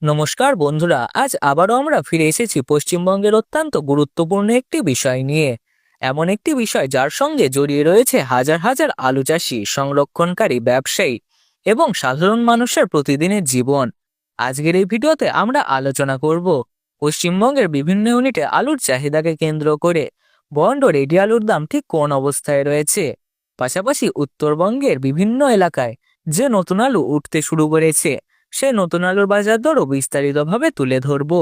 নমস্কার বন্ধুরা, আজ আবারও আমরা ফিরে এসেছি পশ্চিমবঙ্গের অত্যন্ত গুরুত্বপূর্ণ একটি বিষয় নিয়ে। এমন একটি বিষয় যার সঙ্গে জড়িয়ে রয়েছে হাজার হাজার আলু চাষি, সংরক্ষণকারী, ব্যবসায়ী এবং সাধারণ মানুষের প্রতিদিনের জীবন। আজকের এই ভিডিওতে আমরা আলোচনা করব পশ্চিমবঙ্গের বিভিন্ন ইউনিটে আলুর চাহিদাকে কেন্দ্র করে বন্ড ও রেডি আলুর দাম ঠিক কোন অবস্থায় রয়েছে। পাশাপাশি উত্তরবঙ্গের বিভিন্ন এলাকায় যে নতুন আলু উঠতে শুরু করেছে সেই নতুন আলুর বাজার দরও বিস্তারিতভাবে তুলে ধরবো।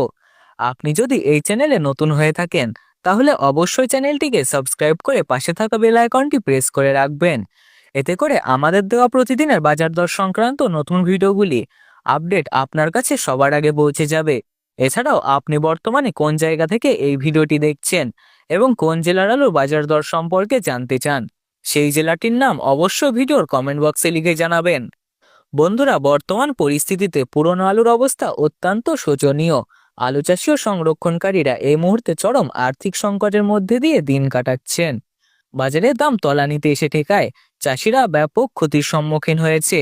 আপনি যদি এই চ্যানেলে নতুন হয়ে থাকেন তাহলে অবশ্যই চ্যানেলটিকে সাবস্ক্রাইব করে পাশে থাকা বেল আইকনটি প্রেস করে রাখবেন। এতে করে আমাদের দেওয়া প্রতিদিনের বাজার দর সংক্রান্ত নতুন ভিডিওগুলি আপডেট আপনার কাছে সবার আগে পৌঁছে যাবে। এছাড়াও আপনি বর্তমানে কোন জায়গা থেকে এই ভিডিওটি দেখছেন এবং কোন জেলার আলুর বাজার দর সম্পর্কে জানতে চান, সেই জেলাটির নাম অবশ্যই ভিডিওর কমেন্ট বক্সে লিখে জানাবেন। বন্ধুরা, বর্তমান পরিস্থিতিতে পুরনো আলুর অবস্থা অত্যন্ত শোচনীয়। আলু চাষি ও সংরক্ষণকারীরা এই মুহূর্তে চরম আর্থিক সংকটের মধ্যে দিয়ে দিন কাটাচ্ছেন। বাজারে দাম তলানিতে এসে ঠেকায় চাষিরা ব্যাপক ক্ষতির সম্মুখীন হয়েছে।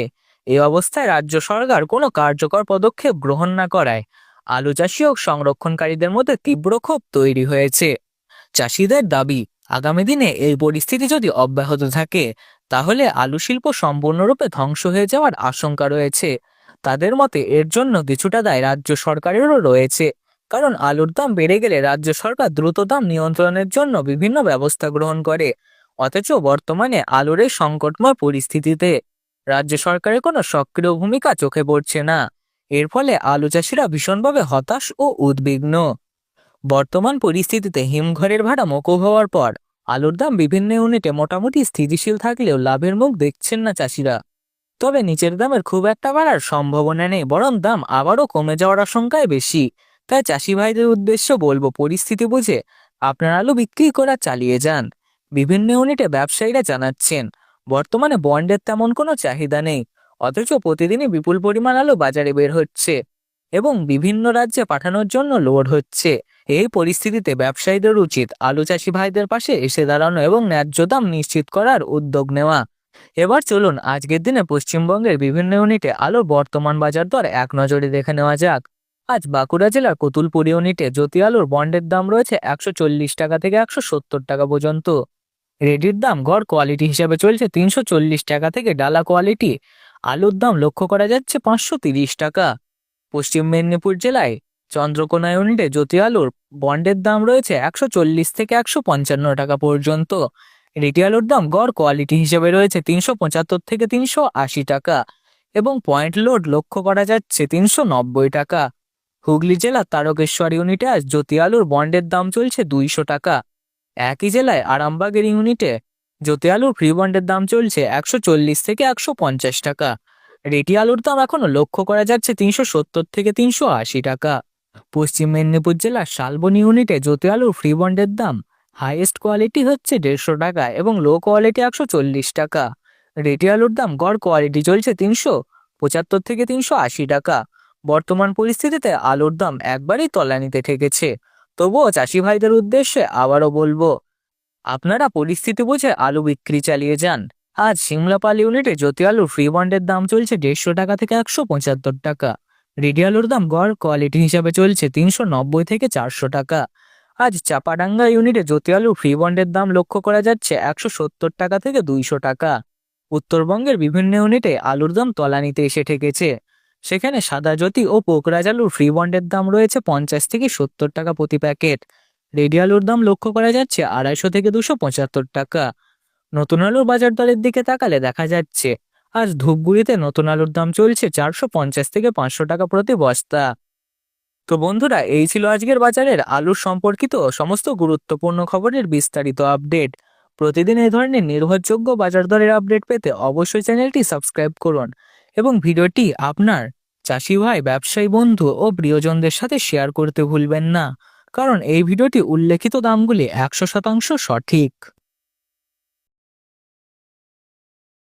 এই অবস্থায় রাজ্য সরকার কোনো কার্যকর পদক্ষেপ গ্রহণ না করায় আলু চাষি ও সংরক্ষণকারীদের মধ্যে তীব্র ক্ষোভ তৈরি হয়েছে। চাষিদের দাবি, আগামী দিনে এই পরিস্থিতি যদি অব্যাহত থাকে তাহলে আলু শিল্প সম্পূর্ণরূপে ধ্বংস হয়ে যাওয়ার আশঙ্কা রয়েছে। তাদের মতে এর জন্য কিছুটা দায় রাজ্য সরকারেরও রয়েছে, কারণ আলুর দাম বেড়ে গেলে রাজ্য সরকার দ্রুত দাম নিয়ন্ত্রণের জন্য বিভিন্ন ব্যবস্থা গ্রহণ করে। অথচ বর্তমানে আলুর এই সংকটময় পরিস্থিতিতে রাজ্য সরকারের কোনো সক্রিয় ভূমিকা চোখে পড়ছে না। এর ফলে আলু চাষিরা ভীষণভাবে হতাশ ও উদ্বিগ্ন। বর্তমান পরিস্থিতিতে হিমঘরের ভাড়া মকুব হওয়ার পর আলুর দাম বিভিন্ন ইউনিটে মোটামুটি স্থিতিশীল থাকলেও লাভের মুখ দেখছেন না চাষিরা। তবে নিচের দামের খুব একটা বাড়ার সম্ভাবনা নেই, বরং দাম আবারও কমে যাওয়ার আশঙ্কায় বেশি। তাই চাষি ভাইদের উদ্দেশ্য বলবো, পরিস্থিতি বুঝে আপনার আলু বিক্রি করা চালিয়ে যান। বিভিন্ন ইউনিটে ব্যবসায়ীরা জানাচ্ছেন বর্তমানে বন্ডের তেমন কোনো চাহিদা নেই, অথচ প্রতিদিনই বিপুল পরিমাণ আলু বাজারে বের হচ্ছে এবং বিভিন্ন রাজ্যে পাঠানোর জন্য লোড হচ্ছে। এই পরিস্থিতিতে ব্যবসায়ীদের উচিত আলু চাষি ভাইদের পাশে এসে দাঁড়ানো এবং ন্যায্য দাম নিশ্চিত করার উদ্যোগ নেওয়া। এবার চলুন আজকের দিনে পশ্চিমবঙ্গের বিভিন্ন ইউনিটে আলুর বর্তমান বাজার দর এক নজরে দেখে নেওয়া যাক। আজ বাঁকুড়া জেলার কতুলপুর ইউনিটে জ্যোতি আলুর বন্ডের দাম রয়েছে 140 টাকা থেকে 170 টাকা পর্যন্ত। রেডির দাম গড় কোয়ালিটি হিসাবে চলছে 340 টাকা থেকে ডালা কোয়ালিটি আলুর দাম লক্ষ্য করা যাচ্ছে 530 টাকা। পশ্চিম মেদিনীপুর জেলায় চন্দ্রকোনা ইউনিটে জ্যোতি আলুর বন্ডের দাম রয়েছে 140 থেকে 155 টাকা পর্যন্ত। রেডি আলুর দাম গড় কোয়ালিটি হিসেবে রয়েছে 375 থেকে 380 টাকা এবং পয়েন্ট লোড লক্ষ্য করা যাচ্ছে 390 টাকা। হুগলি জেলার তারকেশ্বর ইউনিটে আজ জ্যোতি আলুর বন্ডের দাম চলছে 200 টাকা। একই জেলায় আরামবাগের ইউনিটে জ্যোতি আলুর ফ্রি বন্ডের দাম চলছে 140 থেকে 150 টাকা। রেডি আলুর দাম এখনো লক্ষ্য করা যাচ্ছে 370 থেকে 380 টাকা। পশ্চিম মেদিনীপুর জেলার শালবন ইউনিটে জ্যোতি আলুর ফ্রি বন্ডের দাম হাইয়েস্ট কোয়ালিটি হচ্ছে 150 টাকা এবং লো কোয়ালিটি 140 টাকা। রেডি আলুর দাম গড় কোয়ালিটি চলছে 375 থেকে 380 টাকা। বর্তমান পরিস্থিতিতে আলুর দাম একবারেই তলানিতে ঠেকেছে। তবুও চাষি ভাইদের উদ্দেশ্যে আবারও বলবো, আপনারা পরিস্থিতি বুঝে আলু বিক্রি চালিয়ে যান। আজ সিমলাপাল ইউনিটে জ্যোতি আলুর ফ্রি বন্ডের দাম চলছে 150 টাকা থেকে 175 টাকা। রেডি আলুর দাম গড় কোয়ালিটি হিসাবে চলছে 390 থেকে 400 টাকা। আজ চাপাডাঙ্গা ইউনিটে জ্যোতি আলুর ফ্রি বন্ডের দাম লক্ষ্য করা যাচ্ছে 170 টাকা থেকে 200 টাকা। উত্তরবঙ্গের বিভিন্ন ইউনিটে আলুর দাম তলানিতে এসে ঠেকেছে। সেখানে সাদা জ্যোতি ও পোকরাজ আলুর ফ্রি বন্ডের দাম রয়েছে 50 থেকে 70 টাকা প্রতি প্যাকেট। রেডি আলুর দাম লক্ষ্য করা যাচ্ছে 250 থেকে 275 টাকা। নতুন আলুর বাজার দরের দিকে তাকালে দেখা যাচ্ছে আজ ধূপগুড়িতে নতুন আলুর দাম চলছে 450 থেকে 500 টাকা প্রতি বস্তা। তো বন্ধুরা, এই ছিল আজকের বাজারের আলুর সম্পর্কিত সমস্ত গুরুত্বপূর্ণ খবরের বিস্তারিত আপডেট। প্রতিদিন এই ধরনের নির্ভরযোগ্য বাজার দরের আপডেট পেতে অবশ্যই চ্যানেলটি সাবস্ক্রাইব করুন এবং ভিডিওটি আপনার চাষি ভাই, ব্যবসায়ী বন্ধু ও প্রিয়জনদের সাথে শেয়ার করতে ভুলবেন না, কারণ এই ভিডিওটি উল্লেখিত দামগুলি 100% সঠিক।